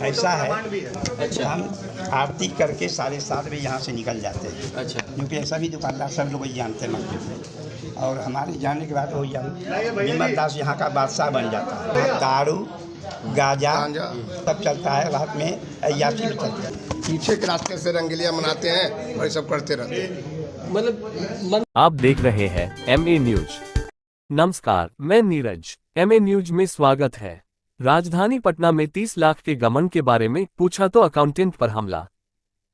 ऐसा है। अच्छा। हम आरती करके 7:30 बजे यहाँ से निकल जाते हैं। अच्छा। क्योंकि ऐसा भी दुकानदार सब लोग जानते हैं मार्केट में, और हमारे जाने के बाद वो विमल दास यहाँ का बादशाह बन जाता है। दारू गांजा सब चलता है, रात में अय्याशी भी चलती है। पीछे के रास्ते से रंगीलियां मनाते हैं और ये सब करते रहते हैं। मतलब आप देख रहे हैं MA न्यूज। नमस्कार, मैं नीरज। MA न्यूज में स्वागत है। राजधानी पटना में 30 लाख के गबन के बारे में पूछा तो अकाउंटेंट पर हमला।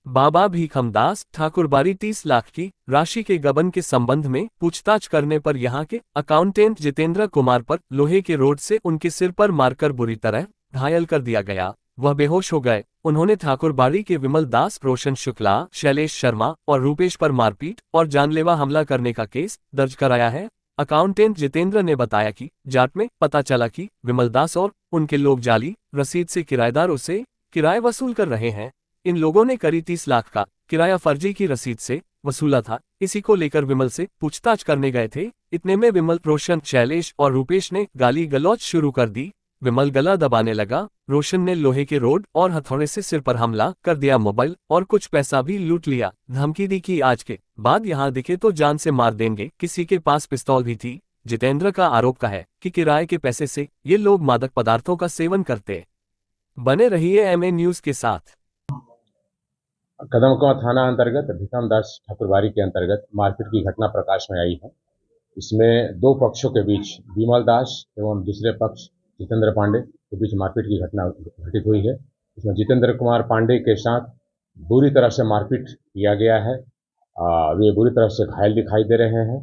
बाबा भीखमदास ठाकुरबाड़ी 30 लाख की राशि के गबन के संबंध में पूछताछ करने पर यहां के अकाउंटेंट जितेंद्र कुमार पर लोहे के रोड से उनके सिर पर मारकर बुरी तरह घायल कर दिया गया। वह बेहोश हो गए। उन्होंने ठाकुरबाड़ी के विमल दास, रोशन शुक्ला, शैलेश शर्मा और रूपेश पर मारपीट और जानलेवा हमला करने का केस दर्ज कराया है। अकाउंटेंट जितेंद्र ने बताया कि जांच में पता चला कि विमल दास और उनके लोग जाली रसीद से किराएदारों से किराया वसूल कर रहे हैं। इन लोगों ने करीब 30 लाख का किराया फर्जी की रसीद से वसूला था। इसी को लेकर विमल से पूछताछ करने गए थे। इतने में विमल, रोशन, शैलेश और रूपेश ने गाली गलौज शुरू कर दी। विमल गला दबाने लगा। रोशन ने लोहे के रोड और हथौड़े से सिर पर हमला कर दिया। मोबाइल और कुछ पैसा भी लूट लिया। धमकी दी कि आज के बाद यहाँ दिखे तो जान से मार देंगे। किसी के पास पिस्तौल भी थी। जितेंद्र का आरोप है कि किराए के पैसे से ये लोग मादक पदार्थों का सेवन करते। बने रहिए MA न्यूज के साथ। कदमकुआं थाना अंतर्गत भीखमदास ठाकुरबाड़ी के अंतर्गत मारपीट की घटना प्रकाश में आई है। इसमें दो पक्षों के बीच, विमल दास एवं दूसरे पक्ष जितेंद्र पांडे के बीच मारपीट की घटना घटित हुई है। इसमें जितेंद्र कुमार पांडे के साथ बुरी तरह से मारपीट किया गया है। वे बुरी तरह से घायल दिखाई दे रहे हैं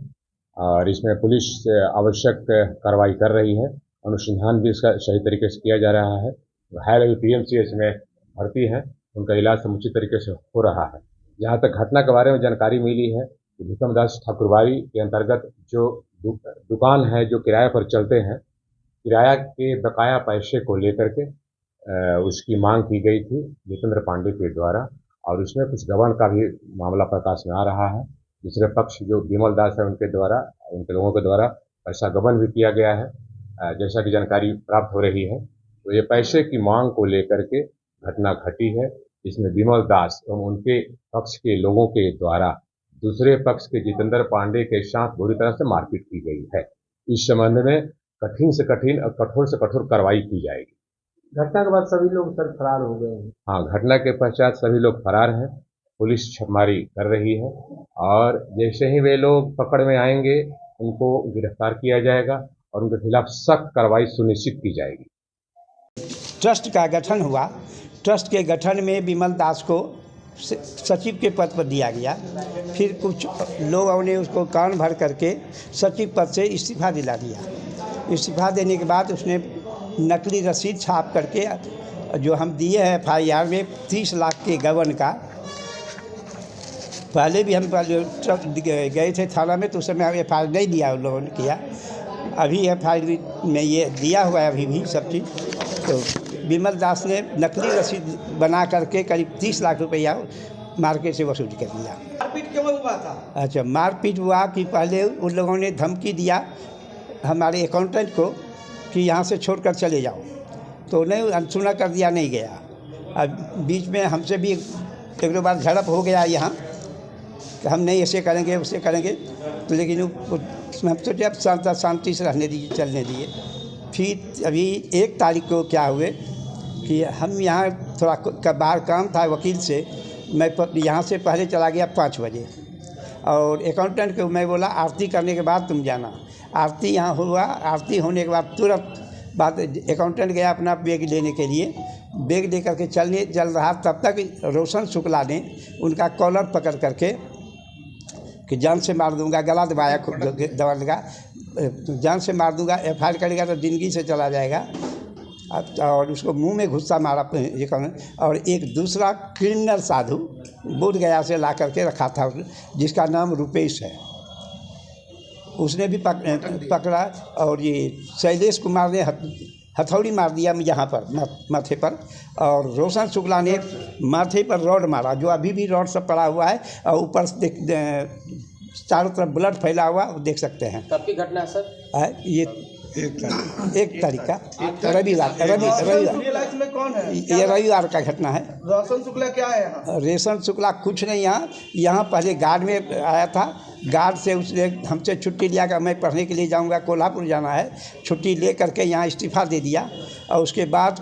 और इसमें पुलिस आवश्यक कार्रवाई कर रही है। अनुसंधान भी इसका सही तरीके से किया जा रहा है। घायल अभी PMCH में भर्ती है, उनका इलाज समुचित तरीके से हो रहा है। जहाँ तक घटना के बारे में जानकारी मिली है कि भीखमदास ठाकुरबाड़ी के अंतर्गत जो दुकान है, जो किराए पर चलते हैं, किराया के बकाया पैसे को लेकर के उसकी मांग की गई थी जितेंद्र पांडे के द्वारा, और उसमें कुछ गबन का भी मामला प्रकाश में आ रहा है। दूसरे पक्ष जो विमल दास है, उनके लोगों के द्वारा पैसा गबन भी किया गया है। जैसा कि जानकारी प्राप्त हो रही है, तो ये पैसे की मांग को लेकर के घटना घटी है। इसमें विमल दास एवं उनके पक्ष के लोगों के द्वारा दूसरे पक्ष के जितेंद्र पांडे के साथ बुरी तरह से मारपीट की गई है। इस संबंध में कठिन से कठिन और कठोर से कठोर कार्रवाई की जाएगी। घटना के बाद सभी लोग सर फरार हो गए हैं। हाँ, घटना के पश्चात सभी लोग फरार हैं। पुलिस छापेमारी कर रही है और जैसे ही वे लोग पकड़ में आएंगे, उनको गिरफ्तार किया जाएगा और उनके खिलाफ सख्त कार्रवाई सुनिश्चित की जाएगी। ट्रस्ट का गठन हुआ। ट्रस्ट के गठन में विमल दास को सचिव के पद पर दिया गया। फिर कुछ लोगों ने उसको कान भर करके सचिव पद से इस्तीफा दिला दिया। इस्तीफा देने के बाद उसने नकली रसीद छाप करके जो हम दिए हैं FIR में 30 लाख के गबन का। पहले भी हम गए थे थाना में, तो उस समय FIR नहीं दिया, उन लोगों ने किया। अभी FIR में ये दिया हुआ है अभी भी सब चीज़। तो विमल दास ने नकली रसीद बना करके करीब 30 लाख रुपया मार्केट से वसूल कर दिया। मारपीट क्यों हुआ था? अच्छा, मारपीट हुआ कि पहले उन लोगों ने धमकी दिया हमारे अकाउंटेंट को कि यहाँ से छोड़कर चले जाओ, तो नहीं, अनसुना कर दिया, नहीं गया। अब बीच में हमसे भी एक दो बार झड़प हो गया यहाँ कि हम नहीं ऐसे करेंगे वैसे करेंगे, तो लेकिन हम सोचे अब शांति से रहने दीजिए, चलने दिए। फिर अभी 1 तारीख को क्या हुए कि हम यहाँ थोड़ा बाहर काम था वकील से, मैं यहाँ से पहले चला गया 5 बजे, और अकाउंटेंट को मैं बोला आरती करने के बाद तुम जाना। आरती यहाँ हुआ। आरती होने के बाद तुरंत बाद अकाउंटेंट गया अपना बैग लेने के लिए। बैग लेकर के चल रहा, तब तक रोशन शुक्ला ने उनका कॉलर पकड़ करके कि जान से मार दूंगा, गला दबाया, दबा लगा, जान से मार दूंगा, FIR करेगा तो ज़िंदगी से चला जाएगा, और उसको मुंह में घुस्सा मारा। और एक दूसरा क्रिमिनल साधु बोध गया से ला करके रखा था, जिसका नाम रूपेश है, उसने भी पकड़ा। और ये शैलेश कुमार ने हथौड़ी मार दिया यहाँ पर माथे पर, और रोशन शुक्ला ने माथे पर रॉड मारा, जो अभी भी रॉड सब पड़ा हुआ है, और ऊपर चारों तरफ ब्लड फैला हुआ देख सकते हैं। कब की घटना है सर? ये 1 तारीख का रविवार में कौन है? ये रविवार का घटना है। रोशन शुक्ला क्या है यहाँ? रेशन शुक्ला कुछ नहीं, यहाँ पहले गार्ड में आया था। गार्ड से उसने हमसे छुट्टी लिया कि मैं पढ़ने के लिए जाऊँगा, कोल्हापुर जाना है। छुट्टी ले करके यहाँ इस्तीफ़ा दे दिया और उसके बाद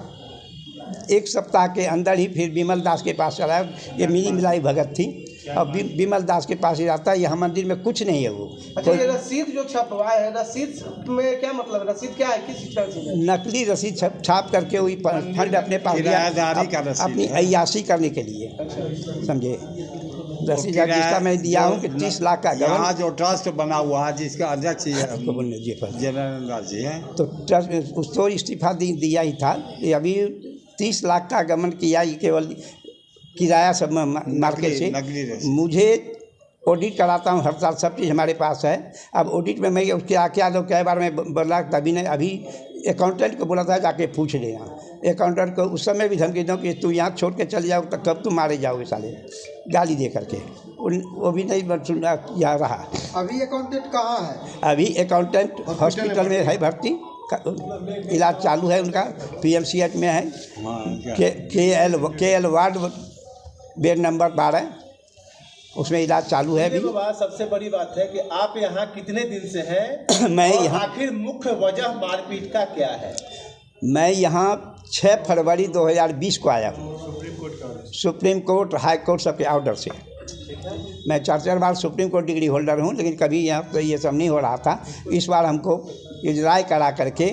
1 सप्ताह के अंदर ही फिर विमल दास के पास चला। ये मिली मिलाई भगत थी और विमल दास के पास ही रहता है। यहाँ मंदिर में कुछ नहीं है वो। अच्छा, ये रसीद जो छपवाए है, रसीद में क्या मतलब है? रसीद क्या है, किस चीज़ की? नकली रसीद छाप करके वही फंड अपने पास लिया, अपनी अय्याशी करने के लिए, समझे। रसीद जिसका मैं दिया हूँ कि 30 लाख का यहाँ जो ट्रस्ट बना हुआ है जिसका अध्यक्ष जनरल दास जी हैं, तो ट्रस्ट उसको इस्तीफा दिया ही था। ये अभी 30 लाख का गमन किया, ये केवल किराया सब मार्केट से। मुझे ऑडिट कराता हूँ हर साल, सब चीज़ हमारे पास है। अब ऑडिट में मैं उसके क्या दो कई बार मैं बोला, तभी ने अभी अकाउंटेंट को बोला था जाके पूछ लेना। अकाउंटेंट को उस समय भी धमकी दूँ कि तू यहाँ छोड़ के चले जाओ तो कब तुम मारे जाओगे साले, गाली दे करके। वो भी नहीं सुना, यहाँ रहा। अभी अकाउंटेंट कहाँ है? अभी अकाउंटेंट हॉस्पिटल में है भर्ती, इलाज चालू है उनका, PMCH में है। KL वार्ड बेड नंबर 12, उसमें इलाज चालू है अभी। सबसे बड़ी बात है कि आप यहाँ कितने दिन से हैं? मैं यहाँ, आखिर मुख्य वजह मारपीट का क्या है? मैं यहाँ 6 फरवरी 2020 को आया हूँ, सुप्रीम कोर्ट, हाई कोर्ट सबके ऑर्डर से। मैं 4 बार सुप्रीम कोर्ट डिग्री होल्डर हूँ, लेकिन कभी यहाँ तो ये सब नहीं हो रहा था। इस बार हमको इजराय करा करके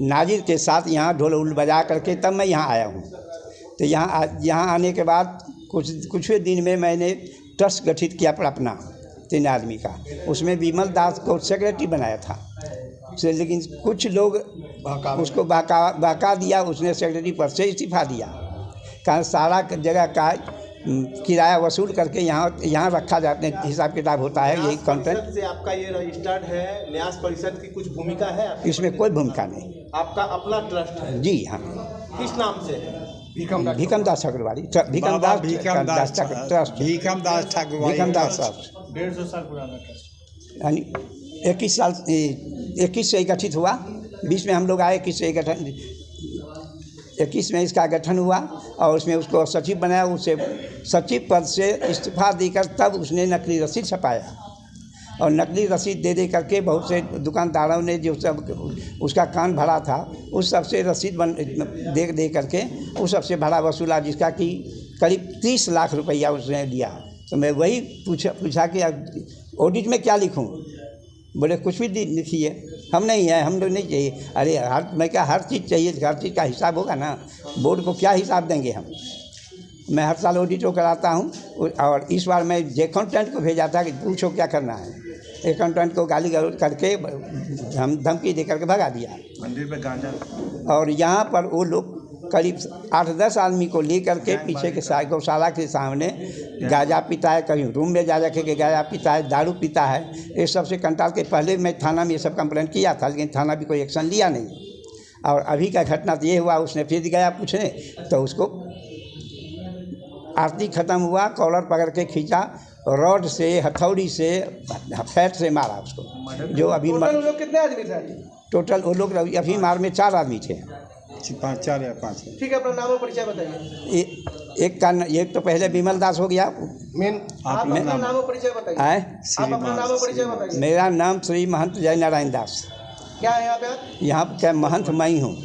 नाजिर के साथ यहाँ ढोल उल बजा करके तब मैं यहाँ आया हूँ। तो यहाँ आने के बाद कुछ दिन में मैंने ट्रस्ट गठित किया पर अपना 3 आदमी का। उसमें विमल दास को सेक्रेटरी बनाया था, लेकिन कुछ लोग उसको बहका दिया। उसने सेक्रेटरी पद से इस्तीफा दिया, कारण सारा जगह का किराया वसूल करके यहाँ रखा जाता है, हिसाब किताब होता है। यही कंटेंट से आपका ये रजिस्टर्ड है। न्यास परिषद की कुछ भूमिका है? इसमें कोई भूमिका नहीं। आपका अपना ट्रस्ट है? जी हाँ। किस नाम से है? भीकम दास ठाकुरवाड़ी, भीकम दास ट्रस्ट, भीकम दास ठाकुरवाड़ी, भीकम दास ट्रस्ट। 150 साल पुराना ट्रस्ट, यानी 21 से गठित हुआ। 20 में हम लोग आए, 21 में इसका गठन हुआ और उसमें उसको सचिव बनाया। उससे सचिव पद से इस्तीफा देकर तब उसने नकली रसीद छपाया और नकली रसीद दे करके बहुत से दुकानदारों ने जो सब उसका कान भरा था, उस सब से रसीद दे करके उस सब से भाड़ा वसूला, जिसका कि करीब 30 लाख रुपया उसने लिया। तो मैं वही पूछा कि ऑडिट में क्या लिखूं? बोले कुछ भी लिखिए, हम नहीं है, हम लोग नहीं चाहिए। अरे मैं क्या, हर चीज़ चाहिए, हर चीज़ का हिसाब होगा ना। बोर्ड को क्या हिसाब देंगे हम? मैं हर साल ऑडिट कराता हूँ और इस बार मैं अकाउंटेंट को भेजा था कि पूछो क्या करना है। अकाउंटेंट को गाली गलौज करके हम धमकी दे करके भगा दिया। मंदिर पे गांजा, और यहाँ पर वो लोग करीब 8-10 आदमी को लेकर के पीछे के गौशाला के सामने गांजा पीता है, कहीं रूम में जा के गांजा पीता है, दारू पीता है। ये सबसे कंटाल के पहले मैं थाना में ये सब कंप्लेंट किया था, लेकिन थाना भी कोई एक्शन लिया नहीं। और अभी का घटना तो ये हुआ, उसने फिर गया पूछने तो उसको आरती ख़त्म हुआ, कॉलर पकड़ के खींचा, रॉड से, हथौड़ी से, फैट से मारा उसको। जो अभी लोग कितने आदमी थे? टोटल वो लोग अभी मार में 4 आदमी थे। 4 या 5। ठीक है, अपना नाम और परिचय बताइए। एक का ये तो पहले विमल दास हो गया। आप अपना नाम और परिचय बताइए। आप अपना नाम और परिचय बताइए। मेरा नाम श्री महंत जय नारायण दास। क्या है यहाँ पे आप? यहाँ क्या महंत मैं ही हूँ।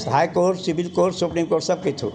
High court, civil court, supreme court सब के थ्रू।